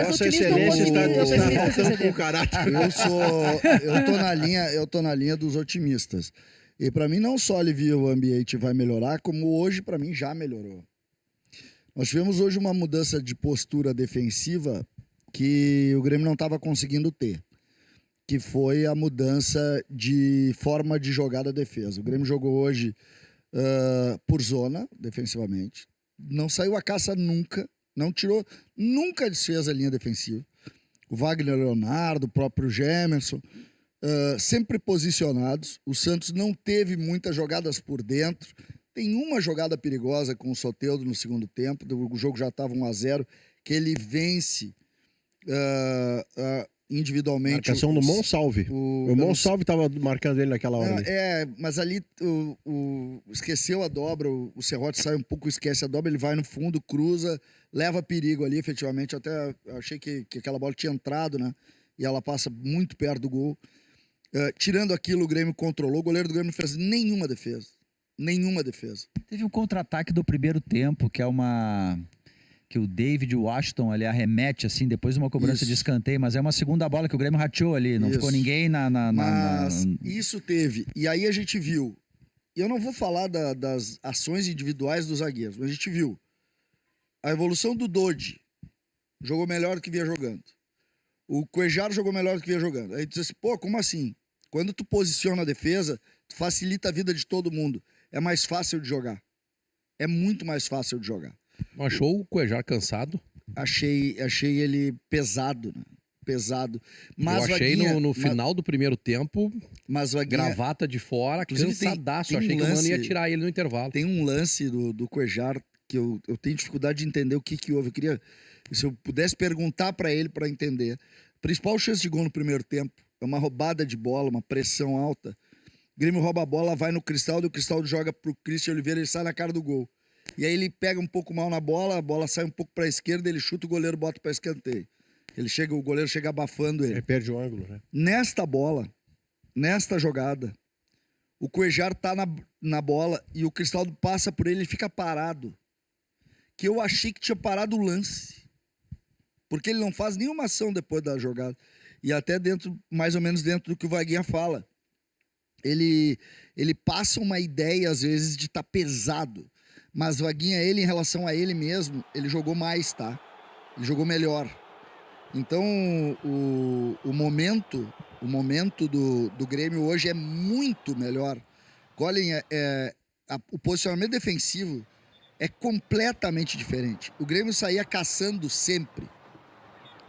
Vossa otimista um Excelência pouquinho, está eu pessimista faltando CCD. com caráter. Eu tô na linha dos otimistas. E para mim não só alivia o ambiente vai melhorar, como hoje para mim já melhorou. Nós tivemos hoje uma mudança de postura defensiva que o Grêmio não estava conseguindo ter, que foi a mudança de forma de jogar da defesa. O Grêmio jogou hoje por zona, defensivamente. Não saiu a caça nunca, não tirou, nunca desfez a linha defensiva. O Wagner Leonardo, o próprio Gemerson, sempre posicionados. O Santos não teve muitas jogadas por dentro. Tem uma jogada perigosa com o Soteldo no segundo tempo, o jogo já estava 1-0, que ele vence individualmente. Marcação do Monsalve. O Monsalve estava marcando ele naquela hora. Mas ali esqueceu a dobra, o Serrote sai um pouco, esquece a dobra, ele vai no fundo, cruza, leva perigo ali, efetivamente. Até achei que aquela bola tinha entrado, né? E ela passa muito perto do gol. Tirando aquilo, o Grêmio controlou, o goleiro do Grêmio não fez nenhuma defesa. Nenhuma defesa. Teve um contra-ataque do primeiro tempo, que o David Washington ali arremete assim, depois de uma cobrança de escanteio, mas é uma segunda bola que o Grêmio rateou ali, não ficou ninguém Mas isso teve, e aí a gente viu, e eu não vou falar das ações individuais dos zagueiros, mas a gente viu a evolução do Dodi, jogou melhor do que vinha jogando. O Cuejar jogou melhor do que vinha jogando. Aí tu diz assim, pô, como assim? Quando tu posiciona a defesa, tu facilita a vida de todo mundo. É mais fácil de jogar. É muito mais fácil de jogar. Achou o Cuejar cansado? Achei ele pesado, né? Pesado. Mas eu achei no final do primeiro tempo, gravata de fora, cansadaço. Achei que o Mano ia tirar ele no intervalo. Tem um lance do Cuejar que eu tenho dificuldade de entender o que houve. Eu queria, se eu pudesse perguntar para ele para entender. A principal chance de gol no primeiro tempo é uma roubada de bola, uma pressão alta. O Grêmio rouba a bola, vai no Cristaldo, o Cristaldo joga pro Christian Oliveira, ele sai na cara do gol. E aí ele pega um pouco mal na bola, a bola sai um pouco para a esquerda, ele chuta, o goleiro bota para escanteio. O goleiro chega abafando ele. Ele perde o ângulo, né? Nesta bola, nesta jogada, o Cuejar tá na bola e o Cristaldo passa por ele e fica parado. Que eu achei que tinha parado o lance. Porque ele não faz nenhuma ação depois da jogada. E até mais ou menos dentro do que o Vaguinha fala. Ele passa uma ideia, às vezes, de estar pesado. Mas o Vaguinha, ele, em relação a ele mesmo, ele jogou mais, tá? Ele jogou melhor. Então, o momento do Grêmio hoje é muito melhor. Colin, o posicionamento defensivo é completamente diferente. O Grêmio saía caçando sempre.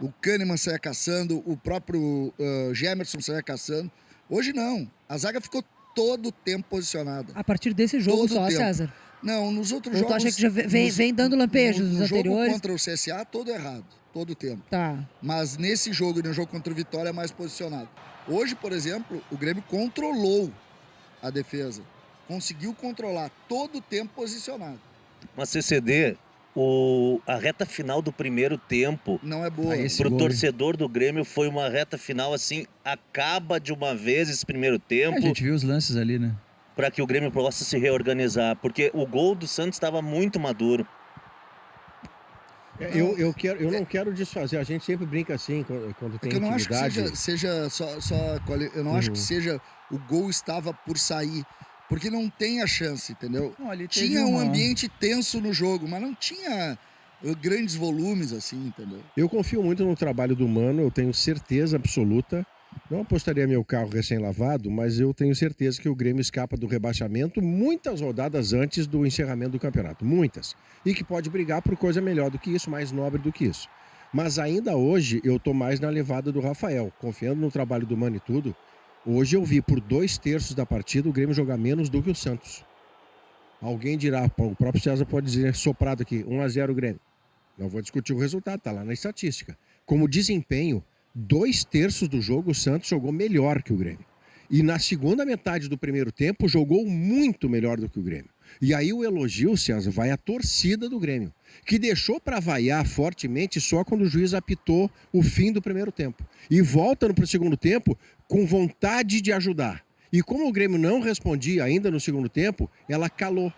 O Kahneman saía caçando, o próprio Gemerson saía caçando. Hoje não. A zaga ficou todo o tempo posicionada. A partir desse jogo todo só, César? Não, nos outros jogos... Ou tu acha que já vem dando lampejos nos anteriores? No jogo contra o CSA, todo errado. Todo o tempo. Tá. Mas nesse jogo e no jogo contra o Vitória é mais posicionado. Hoje, por exemplo, o Grêmio controlou a defesa. Conseguiu controlar todo o tempo posicionado. Mas CCD, a reta final do primeiro tempo... Não é boa. Pro torcedor do Grêmio foi uma reta final assim, acaba de uma vez esse primeiro tempo. A gente viu os lances ali, né? Para que o Grêmio possa se reorganizar, porque o gol do Santos estava muito maduro. Eu não quero desfazer, a gente sempre brinca assim quando tem eu não intimidade. acho que seja só eu não acho que seja o gol estava por sair, porque não tem a chance, entendeu? Não, tinha um ambiente tenso no jogo, mas não tinha grandes volumes assim, entendeu? Eu confio muito no trabalho do Mano, eu tenho certeza absoluta. Não apostaria meu carro recém-lavado, mas eu tenho certeza que o Grêmio escapa do rebaixamento muitas rodadas antes do encerramento do campeonato. Muitas. E que pode brigar por coisa melhor do que isso, mais nobre do que isso. Mas ainda hoje eu tô mais na levada do Rafael, confiando no trabalho do Mano e tudo. Hoje eu vi por 2/3 da partida o Grêmio jogar menos do que o Santos. Alguém dirá, o próprio César pode dizer soprado aqui, 1-0 Grêmio. Não vou discutir o resultado, tá lá na estatística. Como desempenho, 2/3 do jogo o Santos jogou melhor que o Grêmio. E na segunda metade do primeiro tempo jogou muito melhor do que o Grêmio. E aí o elogio, César, vai à torcida do Grêmio, que deixou para vaiar fortemente só quando o juiz apitou o fim do primeiro tempo. E volta para o segundo tempo com vontade de ajudar. E como o Grêmio não respondia ainda no segundo tempo, ela calou.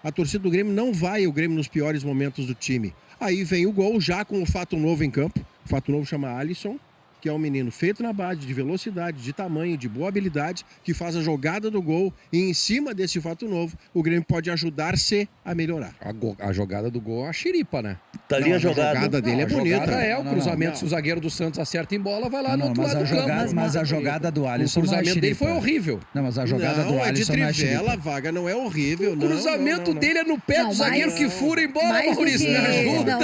A torcida do Grêmio não vai ao Grêmio nos piores momentos do time. Aí vem o gol já com o fato novo em campo. O fato novo chama Alisson, que é um menino feito na base, de velocidade, de tamanho, de boa habilidade, que faz a jogada do gol e em cima desse fato novo, o Grêmio pode ajudar-se a melhorar. A jogada do gol é a xiripa, né? Tá ali a jogada. Dele é a bonita. jogada é o Não, cruzamento, não. se o zagueiro do Santos acerta em bola, vai lá no outro mas lado a do campo. jogada, mas a jogada do O Alisson não é cruzamento dele xiripa. foi horrível. Não, mas a jogada do Não, é de Alisson não é trivela, a xiripa. vaga não é horrível. O cruzamento dele é no pé Não, do zagueiro mais- que fura em bola, mais do Maurício, que- me ajuda.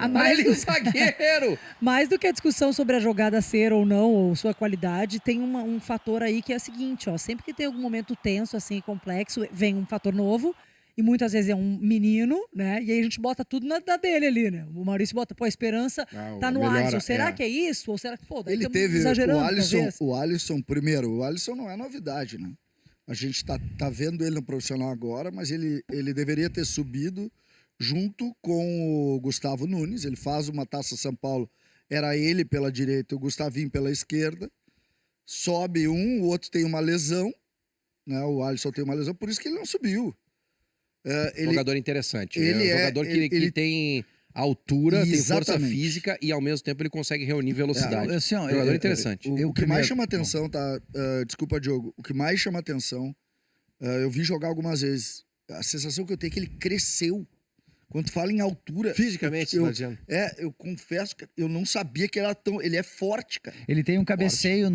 mais Ele é o zagueiro. Mais do que a discussão sobre a jogada ser ou não, ou sua qualidade, tem um fator aí que é o seguinte, ó. Sempre que tem algum momento tenso, assim, complexo, vem um fator novo. E muitas vezes é um menino, né? E aí a gente bota tudo na dele ali, né? O Maurício bota, pô, a esperança tá no melhora, Alisson. Será é. que é isso? Ou será que, pô, daí Ele estamos teve exagerando, talvez? o Alisson primeiro. O Alisson não é novidade, né? A gente tá vendo ele no profissional agora, mas ele deveria ter subido junto com o Gustavo Nunes. Ele faz uma Taça São Paulo, era ele pela direita, o Gustavinho pela esquerda. Sobe um, o outro tem uma lesão, né? O Alisson tem uma lesão, por isso que ele não subiu. Jogador interessante. ele É um é- jogador que ele- tem altura, tem força Exatamente. física e ao mesmo tempo ele consegue reunir velocidade. Assim, ó, Jogador interessante. O que primeiro- mais chama atenção, tá? Desculpa, Diogo. O que mais chama atenção, eu vi jogar algumas vezes. A sensação que eu tenho é que ele cresceu. Quando fala em altura. Fisicamente, você eu, tá dizendo. eu confesso que eu não sabia que era tão. Ele é forte, cara. Ele tem um cabeceio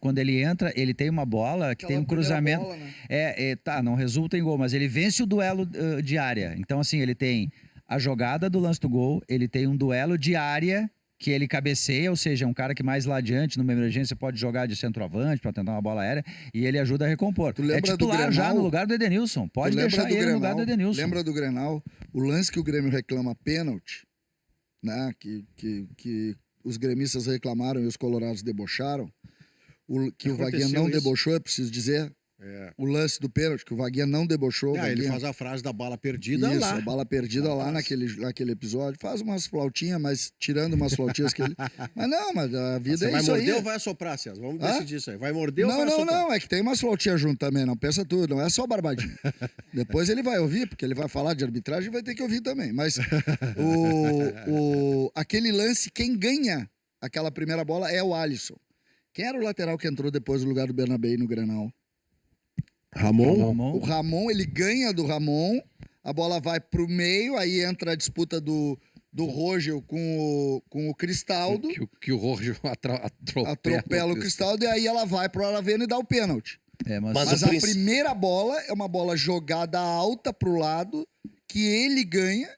quando ele entra, ele tem uma bola que tem um Aquela primeira cruzamento. bola, né? Tá, não resulta em gol, mas ele vence o duelo de área. Então, assim, ele tem a jogada do lance do gol, ele tem um duelo de área que ele cabeceia, ou seja, um cara que mais lá adiante, numa emergência, pode jogar de centroavante para tentar uma bola aérea, e ele ajuda a recompor. Tu É lembra do titular já Grenal? no lugar do Edenilson. Pode Tu lembra deixar do ele no lugar do Grenal? Edenilson. Lembra do Grenal? O lance que o Grêmio reclama pênalti, né? Que os gremistas reclamaram e os colorados debocharam. Que o Vaguinha não Aconteceu isso. debochou, é preciso dizer. O lance do pênalti, que o Vaguinha não debochou. Ele Vaguinha- faz a frase da bala perdida Isso, lá. a bala perdida lá naquele episódio. Faz umas flautinhas, mas tirando umas flautinhas que ele... Mas não, mas a vida Você é vai isso aí. morder ou vai assoprar, César? Vamos Hã? decidir isso aí. Vai morder ou Não, vai não, assoprar? não, é que tem umas flautinhas junto também, não pensa tudo, não é só barbadinho. Depois ele vai ouvir, porque ele vai falar de arbitragem e vai ter que ouvir também. Mas aquele lance, quem ganha aquela primeira bola é o Alisson. Quem era o lateral que entrou depois no lugar do Bernabé no Grenal? O Ramon, ele ganha do Ramon, a bola vai pro meio, aí entra a disputa do Rogel com o Cristaldo, Que o Rojo atropela o Cristaldo, e aí ela vai pro Aravena e dá o pênalti. Mas a primeira bola é uma bola jogada alta pro lado, que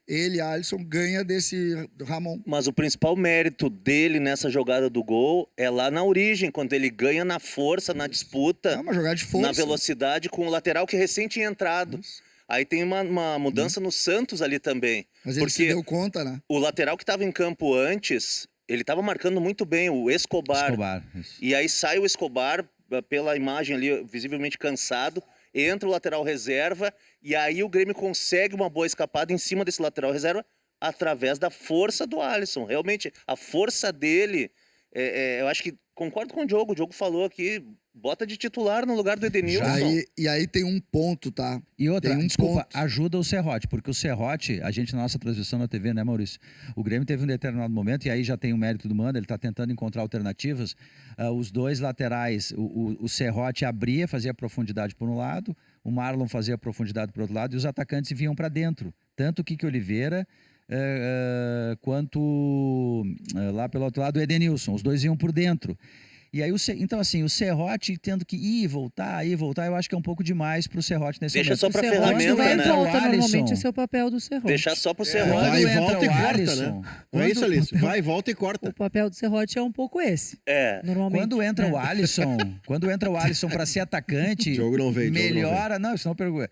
ele, Alisson, ganha desse Ramon. Mas o principal mérito dele nessa jogada do gol é lá na origem, quando ele ganha na força, na disputa, É uma jogada de força. na velocidade com o lateral que recém tinha entrado. Aí tem uma mudança no Santos ali também. Mas ele se porque deu conta, né? o lateral que estava em campo antes, ele estava marcando muito bem, o Escobar. Isso. E aí sai o Escobar, pela imagem ali, visivelmente cansado, entra o lateral reserva, e aí o Grêmio consegue uma boa escapada em cima desse lateral reserva, através da força do Alisson. Realmente, a força dele, eu acho que, concordo com o Diogo falou aqui, bota de titular no lugar do Edenilson. E aí tem um ponto, tá? E outra, Tem um desculpa, ponto. ajuda o Serrote, porque o Serrote, a gente na nossa transmissão na TV, né, Maurício? O Grêmio teve um determinado momento, e aí já tem o mérito do Mano, ele está tentando encontrar alternativas. Os dois laterais, o Serrote abria, fazia profundidade por um lado, o Marlon fazia profundidade por outro lado, e os atacantes vinham para dentro. Tanto o Kiki Oliveira quanto lá pelo outro lado o Edenilson, os dois iam por dentro. E aí, então assim, o Serrote tendo que ir e voltar, eu acho que é um pouco demais pro Serrote nesse Deixa momento. só pra O Serrote ferramenta, vai e né? volta, O Alisson. normalmente esse é o papel do Serrote. Deixar só pro Vai Serrote. e entra volta e o corta, Alisson, né? Não é isso, Alice? Vai e volta e corta. O papel do Serrote é um pouco esse, normalmente. Quando entra o Alisson para ser atacante, O jogo não veio, melhora. Não, isso não pergunta.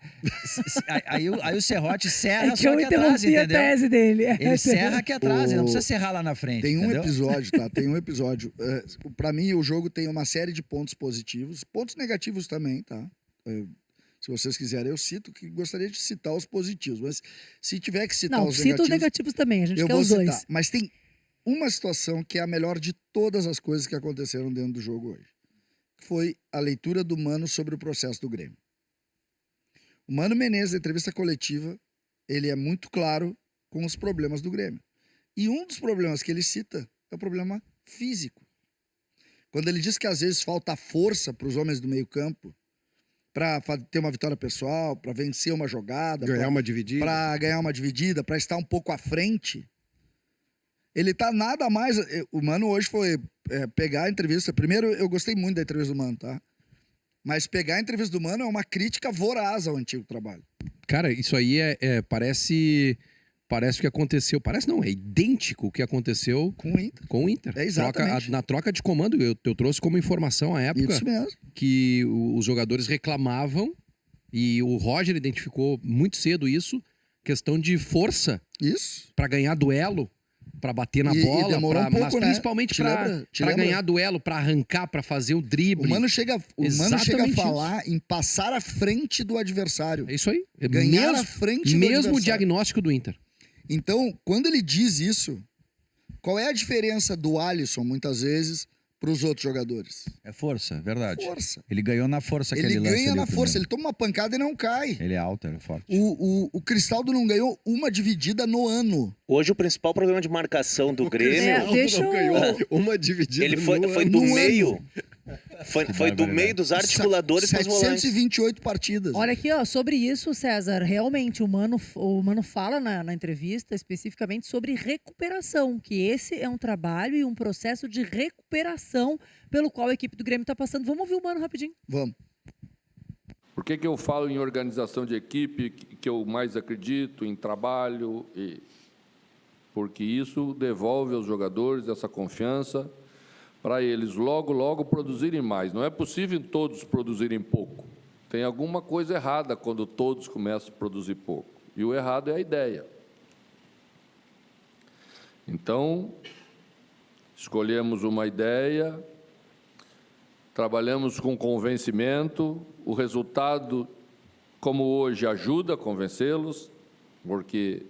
Aí o Serrote serra É que só eu aqui atrás, interrompi a entendeu? tese dele. Ele serra aqui atrás, ele não precisa serrar lá na frente. Tem um entendeu? episódio, tá? Tem um episódio. Pra mim, o jogo tem uma série de pontos positivos, pontos negativos também, tá? Se vocês quiserem, eu cito, que gostaria de citar os positivos, mas se tiver que citar Não, os cita negativos... os negativos também, a gente eu quer vou os citar. dois. Mas tem uma situação que é a melhor de todas as coisas que aconteceram dentro do jogo hoje. Foi a leitura do Mano sobre o processo do Grêmio. O Mano Menezes, na entrevista coletiva, ele é muito claro com os problemas do Grêmio. E um dos problemas que ele cita é o problema físico. Quando ele diz que às vezes falta força para os homens do meio campo, para ter uma vitória pessoal, para vencer uma jogada, ganhar uma dividida, para ganhar uma dividida, para estar um pouco à frente, ele tá nada mais... O Mano hoje foi pegar a entrevista... Primeiro, eu gostei muito da entrevista do Mano, tá? Mas pegar a entrevista do Mano é uma crítica voraz ao antigo trabalho. Cara, isso aí parece o que aconteceu. Parece não, é idêntico o que aconteceu com o Inter. É exatamente. Na troca de comando, eu trouxe como informação à época Isso mesmo. que os jogadores reclamavam e o Roger identificou muito cedo isso, questão de força para ganhar duelo, para bater na bola, demorou um pouco, mas principalmente para ganhar duelo, para arrancar, para fazer o drible. O Mano chega a falar em passar à frente do adversário. É isso aí. Ganhar à frente do adversário. Mesmo o diagnóstico do Inter. Então, quando ele diz isso, qual é a diferença do Alisson, muitas vezes, para os outros jogadores? É força, verdade. Força. Ele ganhou na força que ele lança. Ele ganha na primeiro. força, ele toma uma pancada e não cai. Ele é alto, ele é forte. O Cristaldo não ganhou uma dividida no ano. Hoje o principal problema de marcação do Grêmio... Não ganhou uma dividida ele foi do meio... Foi do meio dos articuladores para os volantes. 728 partidas. Olha aqui, ó, sobre isso, César, realmente o Mano fala na entrevista especificamente sobre recuperação, que esse é um trabalho e um processo de recuperação pelo qual a equipe do Grêmio está passando. Vamos ouvir o Mano rapidinho. Vamos. Por que eu falo em organização de equipe, que eu mais acredito em trabalho? Porque isso devolve aos jogadores essa confiança para eles logo produzirem mais. Não é possível todos produzirem pouco. Tem alguma coisa errada quando todos começam a produzir pouco. E o errado é a ideia. Então, escolhemos uma ideia, trabalhamos com convencimento, o resultado, como hoje, ajuda a convencê-los, porque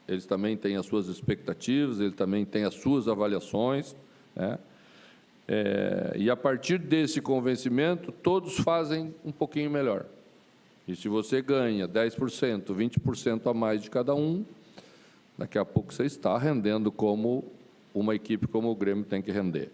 eles também têm as suas expectativas, eles também têm as suas avaliações, né? E a partir desse convencimento, todos fazem um pouquinho melhor. E se você ganha 10%, 20% a mais de cada um, daqui a pouco você está rendendo como uma equipe como o Grêmio tem que render.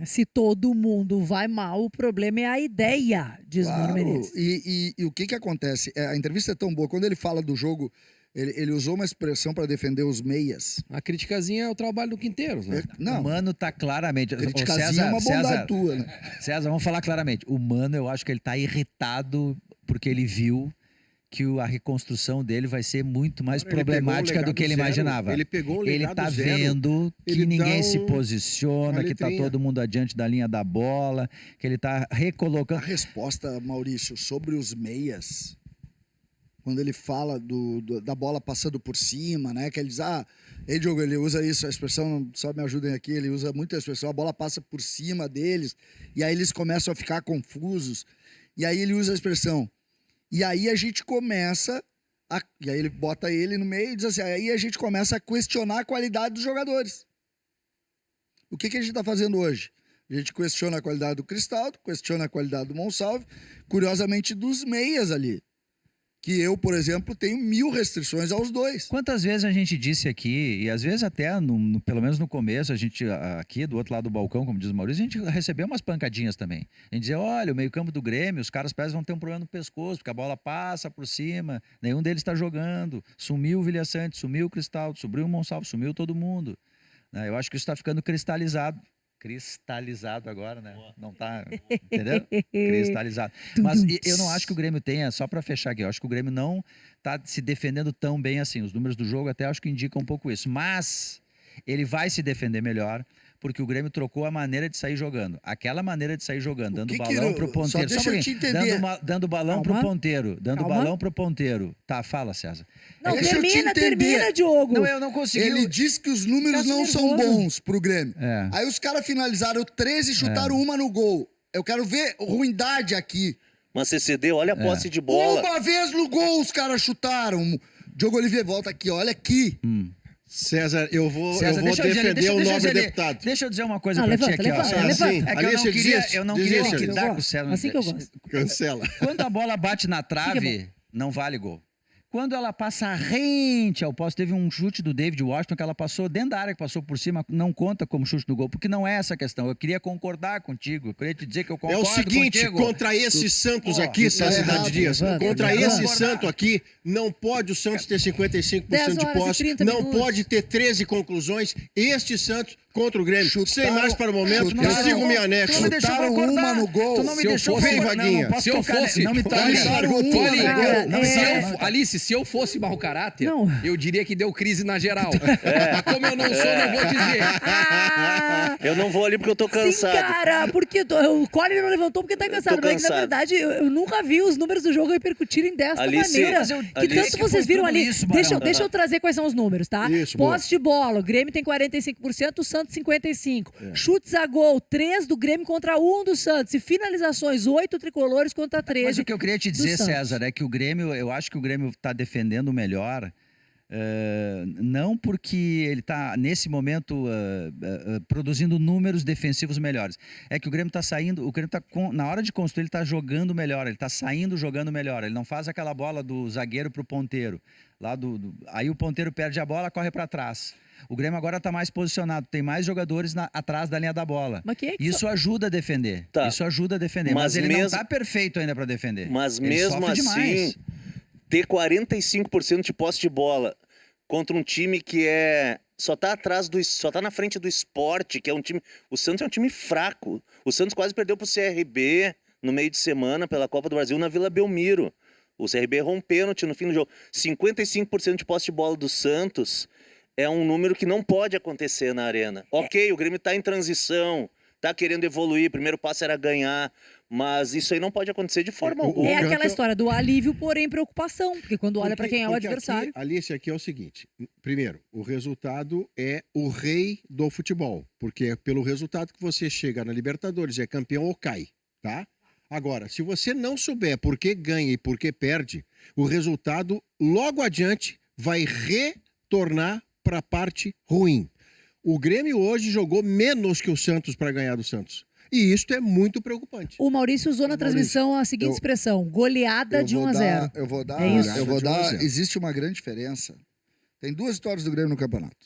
Se todo mundo vai mal, o problema é a ideia, diz o Mano Menezes. E o que acontece? A entrevista é tão boa, quando ele fala do jogo, ele usou uma expressão para defender os meias. A criticazinha é o trabalho do Quinteiros, né? Não. O Mano tá claramente... Criticazinha é uma bondade tua, né? César, vamos falar claramente. O Mano, eu acho que ele tá irritado porque ele viu que a reconstrução dele vai ser muito mais problemática do que ele imaginava. Ele pegou um legado Ele tá zero. vendo que Ele ninguém dá se posiciona, que tá letrinha. todo mundo adiante da linha da bola, que ele tá A recolocando... resposta, Maurício, sobre os meias, quando ele fala da bola passando por cima, né? Que ele diz, Diogo, ele usa isso, a expressão, só me ajudem aqui, ele usa muito a expressão, a bola passa por cima deles, e aí eles começam a ficar confusos, e aí ele usa a expressão, e aí a gente começa, e aí ele bota ele no meio e diz assim, aí a gente começa a questionar a qualidade dos jogadores. O que a gente está fazendo hoje? A gente questiona a qualidade do Cristaldo, questiona a qualidade do Monsalve, curiosamente dos meias ali. Que eu, por exemplo, tenho 1000 restrições aos dois. Quantas vezes a gente disse aqui, e às vezes até, pelo menos no começo, a gente aqui do outro lado do balcão, como diz o Maurício, a gente recebeu umas pancadinhas também. A gente dizia, olha, o meio-campo do Grêmio, os caras parece vão ter um problema no pescoço, porque a bola passa por cima, nenhum deles está jogando. Sumiu o Vilha Sante, sumiu o Cristaldo, subiu o Monsalvo, sumiu todo mundo. Eu acho que isso está ficando cristalizado agora, né? Não tá, entendeu? Cristalizado. Mas eu não acho que o Grêmio tenha, só para fechar aqui, eu acho que o Grêmio não tá se defendendo tão bem assim. Os números do jogo até acho que indicam um pouco isso. Mas ele vai se defender melhor, porque o Grêmio trocou a maneira de sair jogando. Aquela maneira de sair jogando, dando balão pro ponteiro. Só deixa eu te entender. Dando balão pro ponteiro. Dando balão pro ponteiro. Tá, fala, César. Não, Deixa eu te entender. termina, Diogo. Não, eu não consegui. Ele disse que os números não são bons pro Grêmio. Aí os caras finalizaram 13 e chutaram uma no gol. Eu quero ver ruindade aqui. Mas CCD, olha a posse de bola. Uma vez no gol os caras chutaram. Diogo Oliveira, volta aqui, olha aqui. César, eu vou deixa defender o nobre deputado. Deixa eu dizer uma coisa pra ti aqui, ó. É que eu não queria liquidar com o César. Assim que eu gosto. Cancela. Quando a bola bate na trave, não vale gol. Quando ela passa rente ao poste, teve um chute do David Washington que ela passou dentro da área, que passou por cima, não conta como chute do gol, porque não é essa a questão. Eu queria concordar contigo, eu queria te dizer que eu É concordo o seguinte, contigo. contra esse Santos aqui, tá Cidade errado, Dias, levanta, contra levanta. esse Santos aqui, não pode o Santos ter 55% 10 de horas e posse, 30 não minutos. pode ter 13 conclusões. Este Santos contra o Grêmio, sem mais para o momento, eu chutaram- sigo minha Tu anexo. não me deixou Chutaram concordar. uma no gol. Tu não me Se eu deixou fosse- concordar. Não, Vaguinha, não posso se eu tocar, fosse- não me toque. Olha, Chutaram uma Olha, no cara, gol. Não me se toque, eu- não me toque. Alice, se eu fosse mau caráter, Não. eu diria que deu crise na geral. Mas como eu não sou, não vou dizer. Ah, Eu não vou ali porque eu tô sim, cansado. cara, porque o Cole não levantou porque tá cansado. tô Mas que, na cansado. verdade, eu nunca vi os números do jogo repercutirem dessa Alice, maneira. mas Que Alice, tanto que vocês foi viram tudo ali. isso, Deixa, Barão. deixa eu trazer quais são os números, tá? Isso, boa. Posse de bola, o Grêmio tem 45%, o Santos 55%. Chutes a gol, 3 do Grêmio contra 1 do Santos. E finalizações, 8 tricolores contra 13. Mas o que eu queria te do dizer, Santos. César, é que o Grêmio, eu acho que o Grêmio está defendendo melhor, não porque ele está, nesse momento, produzindo números defensivos melhores. É que o Grêmio está saindo, o Grêmio está, na hora de construir, ele está jogando melhor, ele está saindo jogando melhor. Ele não faz aquela bola do zagueiro para o ponteiro. Aí o ponteiro perde a bola, corre para trás. O Grêmio agora está mais posicionado, tem mais jogadores atrás da linha da bola. Mas quem é que Isso ajuda a defender. Tá. Isso ajuda a defender. Mas Mas ele não mesmo- está perfeito ainda para defender. Mas Ele mesmo sofre assim, demais. ter 45% de posse de bola contra um time que só tá na frente do Sport, que é um time, o Santos é um time fraco. O Santos quase perdeu pro CRB no meio de semana pela Copa do Brasil na Vila Belmiro. O CRB rompeu pênalti no fim do jogo. 55% de posse de bola do Santos é um número que não pode acontecer na Arena. Ok, o Grêmio tá em transição, tá querendo evoluir, o primeiro passo era ganhar, mas isso aí não pode acontecer de forma alguma. É canto- aquela história do alívio, porém preocupação. Porque quando olha para quem é o Porque adversário. Aqui, Alice, aqui é o seguinte. Primeiro, o resultado é o rei do futebol. Porque é pelo resultado que você chega na Libertadores, é campeão ou cai, tá? Agora, se você não souber por que ganha e por que perde, o resultado, logo adiante, vai retornar para a parte ruim. O Grêmio hoje jogou menos que o Santos para ganhar do Santos. E isso é muito preocupante. O Maurício usou na transmissão a seguinte expressão: goleada de 1 a 0. Eu vou dar. É isso. Eu vou De 1 a dar. 0. Existe uma grande diferença. Tem duas vitórias do Grêmio no campeonato.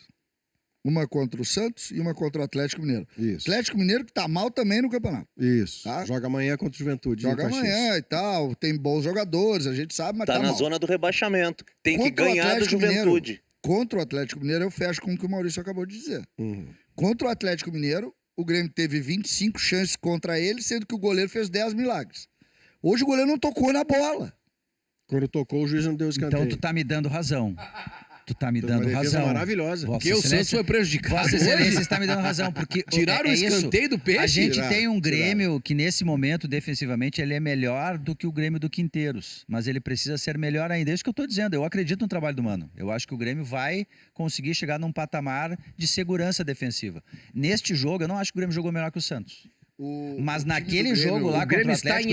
Uma contra o Santos e uma contra o Atlético Mineiro. Isso. Atlético Mineiro que tá mal também no campeonato. Isso. Tá? Joga amanhã contra o Juventude. Joga em Caxias. amanhã e tal. Tem bons jogadores, a gente sabe, mas Tá tá na mal. zona do rebaixamento. Tem que Contra o ganhar do Atlético Mineiro. Juventude. Contra o Atlético Mineiro, eu fecho com o que o Maurício acabou de dizer. Uhum. Contra o Atlético Mineiro, o Grêmio teve 25 chances contra ele, sendo que o goleiro fez 10 milagres. Hoje o goleiro não tocou na bola. Quando tocou, o juiz não deu escanteio. Então tu tá me dando razão. Tu tá me Uma dando defesa razão. maravilhosa. Vossa Porque o Santos Excelência- foi prejudicado Vossa Excelência hoje. está me dando razão, porque Tiraram é o isso. escanteio do peixe? A gente Tiraram, tem um tiraram. Grêmio que nesse momento, defensivamente, ele é melhor do que o Grêmio do Quinteiros. Mas ele precisa ser melhor ainda. É isso que eu estou dizendo. Eu acredito no trabalho do Mano. Eu acho que o Grêmio vai conseguir chegar num patamar de segurança defensiva. Neste jogo, eu não acho que o Grêmio jogou melhor que o Santos. Mas O time do naquele Grêmio- jogo lá o contra o Grêmio está Atlético,